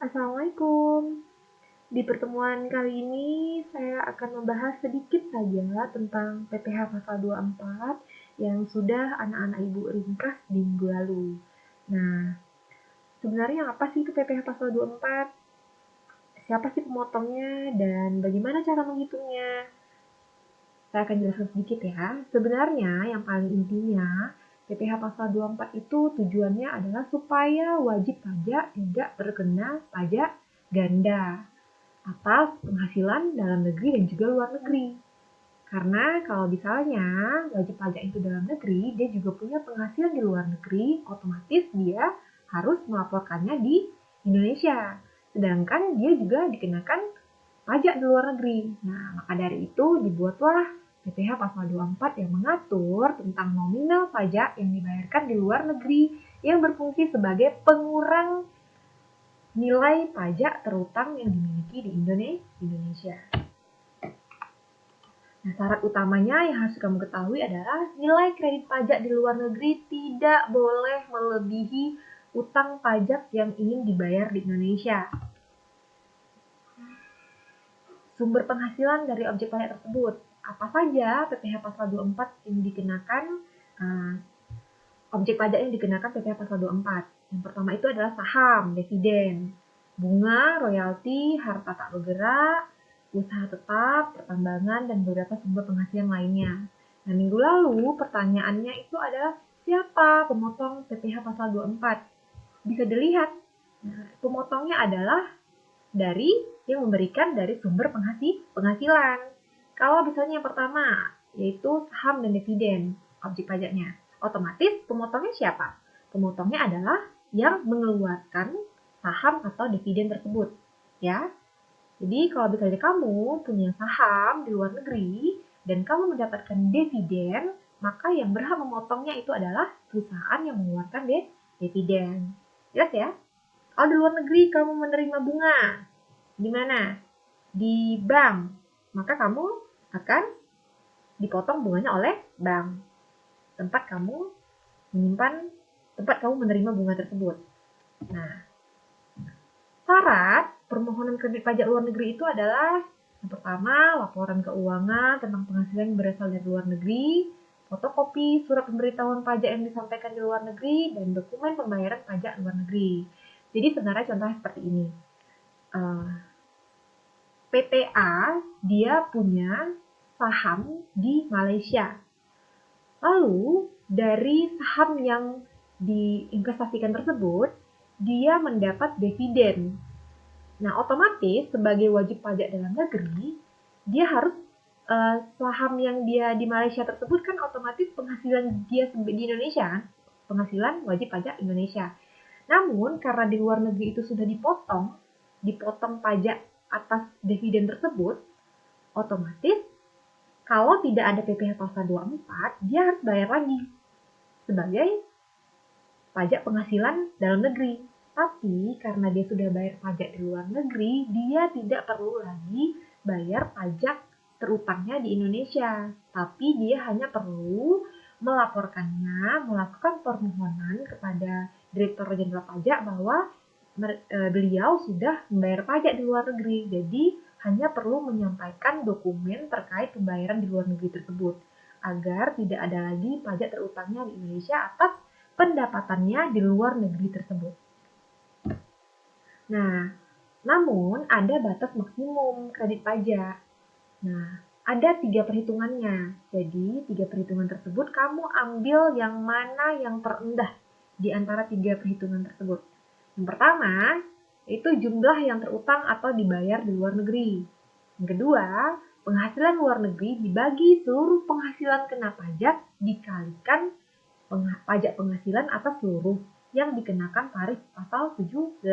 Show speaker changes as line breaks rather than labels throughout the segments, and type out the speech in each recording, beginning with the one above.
Assalamualaikum. Di pertemuan kali ini saya akan membahas sedikit saja tentang PPh Pasal 24 yang sudah anak-anak Ibu ringkas di minggu lalu. Nah, sebenarnya apa sih itu PPh Pasal 24? Siapa sih pemotongnya dan bagaimana cara menghitungnya? Saya akan jelaskan sedikit ya. Sebenarnya yang paling intinya, PPh Pasal 24 itu tujuannya adalah supaya wajib pajak tidak terkena pajak ganda atas penghasilan dalam negeri dan juga luar negeri. Karena kalau misalnya wajib pajak itu dalam negeri, dia juga punya penghasilan di luar negeri, otomatis dia harus melaporkannya di Indonesia. Sedangkan dia juga dikenakan pajak di luar negeri. Nah, maka dari itu dibuatlah PPh Pasal 24 yang mengatur tentang nominal pajak yang dibayarkan di luar negeri yang berfungsi sebagai pengurang nilai pajak terutang yang dimiliki di Indonesia. Nah, syarat utamanya yang harus kamu ketahui adalah nilai kredit pajak di luar negeri tidak boleh melebihi utang pajak yang ingin dibayar di Indonesia. Sumber penghasilan dari objek pajak tersebut. Apa saja PPh Pasal 24 yang dikenakan objek pajak yang dikenakan PPh Pasal 24. Yang pertama itu adalah saham, dividen, bunga, royalti, harta tak bergerak, usaha tetap, pertambangan, dan beberapa sumber penghasilan lainnya. Nah, minggu lalu pertanyaannya itu adalah siapa pemotong PPh Pasal 24? Bisa dilihat, nah, pemotongnya adalah dari yang memberikan dari sumber penghasilan. Kalau misalnya yang pertama, yaitu saham dan dividen, objek pajaknya, otomatis pemotongnya siapa? Pemotongnya adalah yang mengeluarkan saham atau dividen tersebut, ya. Jadi kalau misalnya kamu punya saham di luar negeri dan kamu mendapatkan dividen, maka yang berhak memotongnya itu adalah perusahaan yang mengeluarkan dividen. Jelas ya? Kalau di luar negeri kamu menerima bunga, di mana? Di bank. Maka kamu akan dipotong bunganya oleh bank. Tempat kamu menerima bunga tersebut. Nah, syarat permohonan kredit pajak luar negeri itu adalah yang pertama, laporan keuangan tentang penghasilan yang berasal dari luar negeri, fotokopi surat pemberitahuan pajak yang disampaikan di luar negeri, dan dokumen pembayaran pajak luar negeri. Jadi sebenarnya contohnya seperti ini. PTA dia punya saham di Malaysia. Lalu dari saham yang diinvestasikan tersebut, dia mendapat dividen. Nah, otomatis sebagai wajib pajak dalam negeri, dia harus saham yang dia di Malaysia tersebut kan otomatis penghasilan dia di Indonesia kan, penghasilan wajib pajak Indonesia. Namun karena di luar negeri itu sudah dipotong pajak atas dividen tersebut, otomatis kalau tidak ada PPh Pasal 24, dia harus bayar lagi sebagai pajak penghasilan dalam negeri. Tapi karena dia sudah bayar pajak di luar negeri, dia tidak perlu lagi bayar pajak terutangnya di Indonesia. Tapi dia hanya perlu melaporkannya, melakukan permohonan kepada Direktur Jenderal Pajak bahwa beliau sudah membayar pajak di luar negeri. Jadi hanya perlu menyampaikan dokumen terkait pembayaran di luar negeri tersebut agar tidak ada lagi pajak terutangnya di Indonesia atas pendapatannya di luar negeri tersebut. Nah, namun ada batas maksimum kredit pajak. Nah, ada 3 perhitungannya. Jadi, 3 perhitungan tersebut kamu ambil yang mana yang terendah di antara 3 perhitungan tersebut. Yang pertama, itu jumlah yang terutang atau dibayar di luar negeri. Yang kedua, penghasilan luar negeri dibagi seluruh penghasilan kena pajak dikalikan pajak penghasilan atas seluruh yang dikenakan tarif pasal 17.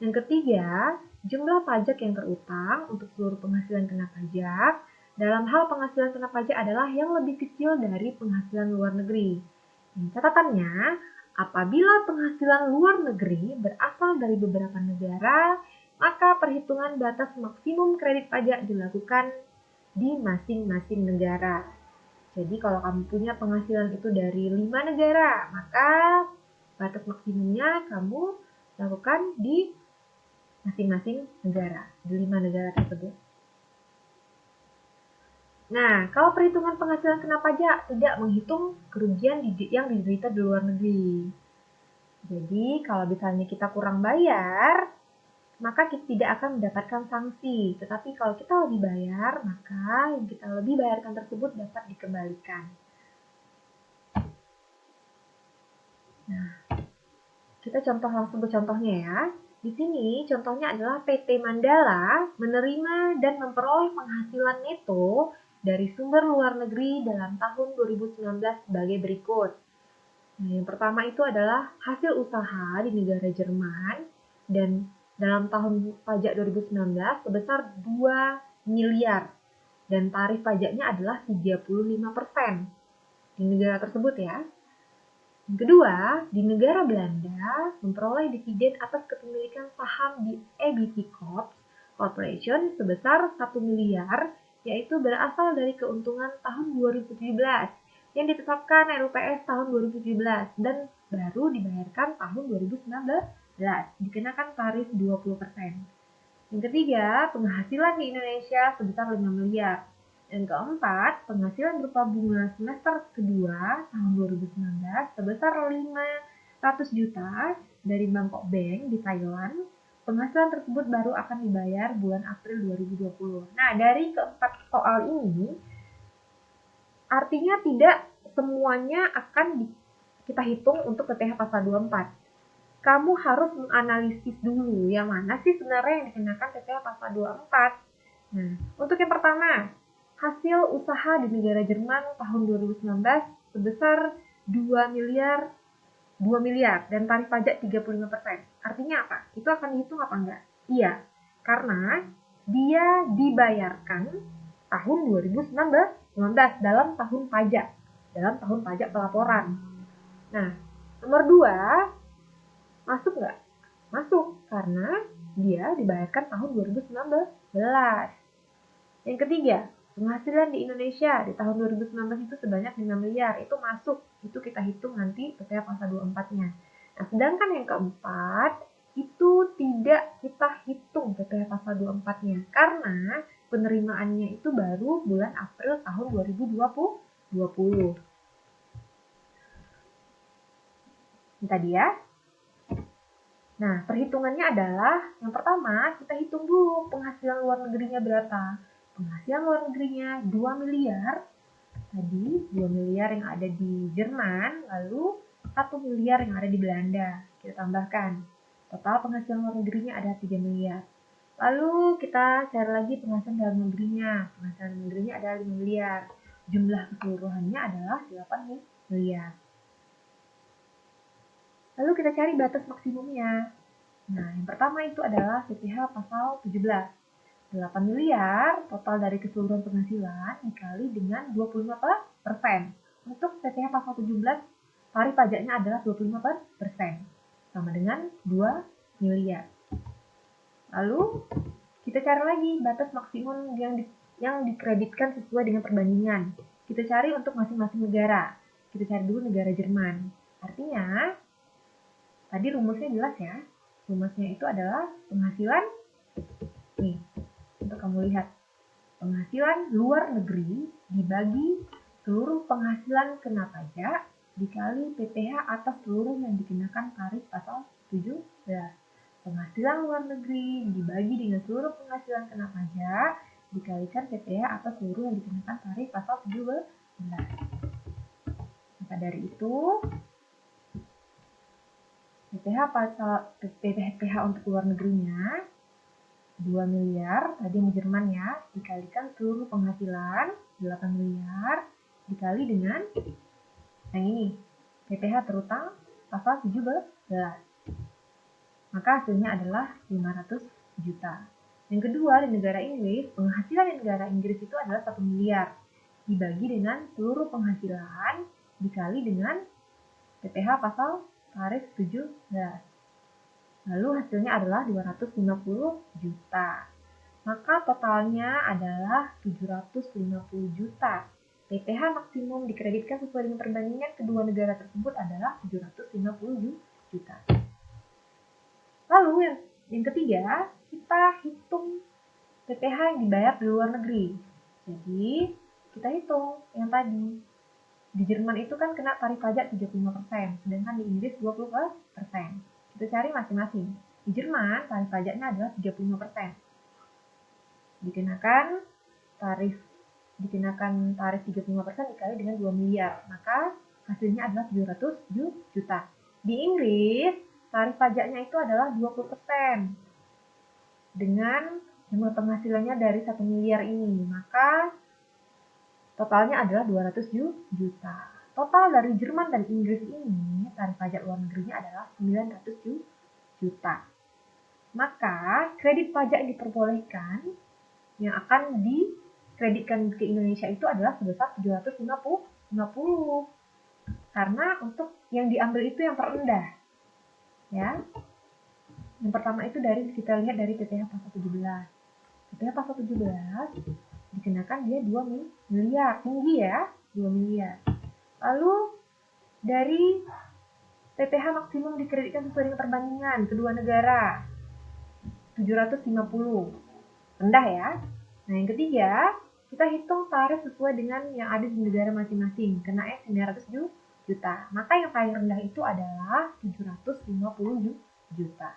Yang ketiga, jumlah pajak yang terutang untuk seluruh penghasilan kena pajak dalam hal penghasilan kena pajak adalah yang lebih kecil dari penghasilan luar negeri. Catatannya, apabila penghasilan luar negeri berasal dari beberapa negara, maka perhitungan batas maksimum kredit pajak dilakukan di masing-masing negara. Jadi kalau kamu punya penghasilan itu dari 5 negara, maka batas maksimumnya kamu lakukan di masing-masing negara, di 5 negara tersebut. Nah, kalau perhitungan penghasilan kena pajak tidak menghitung kerugian yang diderita di luar negeri. Jadi, kalau misalnya kita kurang bayar, maka kita tidak akan mendapatkan sanksi. Tetapi kalau kita lebih bayar, maka yang kita lebih bayarkan tersebut dapat dikembalikan. Nah, kita langsung ke contohnya ya. Di sini contohnya adalah PT Mandala menerima dan memperoleh penghasilan neto dari sumber luar negeri dalam tahun 2019 sebagai berikut. Nah, yang pertama itu adalah hasil usaha di negara Jerman dan dalam tahun pajak 2019 sebesar 2 miliar dan tarif pajaknya adalah 35% di negara tersebut ya. Yang kedua, di negara Belanda memperoleh dividen atas kepemilikan saham di EBT Corporation sebesar 1 miliar, yaitu berasal dari keuntungan tahun 2017 yang ditetapkan RUPS tahun 2017 dan baru dibayarkan tahun 2019, dikenakan tarif 20%. Yang ketiga, penghasilan di Indonesia sebesar 5 miliar. Yang keempat, penghasilan berupa bunga semester kedua tahun 2019 sebesar 500 juta dari Bangkok Bank di Thailand. Penghasilan tersebut baru akan dibayar bulan April 2020. Nah, dari keempat soal ini, artinya tidak semuanya akan kita hitung untuk PPh pasal 24. Kamu harus menganalisis dulu yang mana sih sebenarnya yang dikenakan PPh pasal 24. Nah, untuk yang pertama, hasil usaha di negara Jerman tahun 2019 sebesar 2 miliar dan tarif pajak 35%. Artinya apa? Itu akan dihitung apa enggak? Iya, karena dia dibayarkan tahun 2019 dalam tahun pajak pelaporan. Nah, nomor 2, masuk nggak? Masuk, karena dia dibayarkan tahun 2019. Yang ketiga, penghasilan di Indonesia di tahun 2019 itu sebanyak 5 miliar. Itu masuk, itu kita hitung nanti PPh pasal 24-nya. Nah, sedangkan yang keempat, itu tidak kita hitung PPh pasal 24-nya. Karena penerimaannya itu baru bulan April tahun 2020. Ini tadi ya. Nah, perhitungannya adalah yang pertama kita hitung dulu penghasilan luar negerinya berapa. Penghasilan luar negerinya 2 miliar. Tadi 2 miliar yang ada di Jerman, lalu 1 miliar yang ada di Belanda. Kita tambahkan. Total penghasilan luar negerinya ada 3 miliar. Lalu kita cari lagi penghasilan dalam negerinya. Penghasilan negerinya ada 5 miliar. Jumlah keseluruhannya adalah 8 miliar. Lalu kita cari batas maksimumnya. Nah, yang pertama itu adalah PPh pasal 17. 8 miliar total dari keseluruhan penghasilan dikali dengan 25%. Untuk PPh pasal 17, tarif pajaknya adalah 25%. Sama dengan 2 miliar. Lalu, kita cari lagi batas maksimum yang dikreditkan sesuai dengan perbandingan. Kita cari untuk masing-masing negara. Kita cari dulu negara Jerman. Artinya, tadi rumusnya jelas ya. Rumusnya itu adalah penghasilan, nih, untuk kamu lihat. Penghasilan luar negeri dibagi seluruh penghasilan kena pajak dikali PPh atas seluruh yang dikenakan tarif pasal 17. Penghasilan luar negeri dibagi dengan seluruh penghasilan kena pajak dikalikan PPh atas seluruh yang dikenakan tarif pasal 17. Maka dari itu, PPh untuk luar negerinya 2 miliar, tadi yang di Jerman ya, dikalikan seluruh penghasilan 8 miliar dikali dengan yang ini, PPh terutang pasal 17. Maka hasilnya adalah 500 juta. Yang kedua, di negara Inggris, penghasilan di negara Inggris itu adalah 1 miliar dibagi dengan seluruh penghasilan dikali dengan PPh pasal tarif 17. Lalu hasilnya adalah 250 juta. Maka totalnya adalah 750 juta. PPh maksimum dikreditkan sesuai dengan perbandingan kedua negara tersebut adalah 750 juta. Lalu yang Yang ketiga, kita hitung PPh yang dibayar di luar negeri. Jadi, kita hitung yang tadi. Di Jerman itu kan kena tarif pajak 35%, sedangkan di Inggris 20%. Kita cari masing-masing. Di Jerman, tarif pajaknya adalah 35%. Dikenakan tarif 35% dikali dengan 2 miliar, maka hasilnya adalah 700 juta. Di Inggris, tarif pajaknya itu adalah 20%. Dengan jumlah penghasilannya dari 1 miliar ini, maka totalnya adalah 200 juta. Total dari Jerman dan Inggris ini, tarif pajak luar negerinya adalah 900 juta. Maka, kredit pajak yang diperbolehkan yang akan dikreditkan ke Indonesia itu adalah sebesar 750. Karena untuk yang diambil itu yang terendah. Ya. Yang pertama itu kita lihat dari PPh pasal 17. PPh pasal 17 dikenakan dia 2 miliar, tinggi ya, 2 miliar. Lalu dari PPh maksimum dikreditkan sesuai dengan perbandingan kedua negara 750, rendah ya. Nah yang ketiga, kita hitung tarif sesuai dengan yang ada di negara masing-masing, kena 900 juta. Maka yang paling rendah itu adalah 750 juta.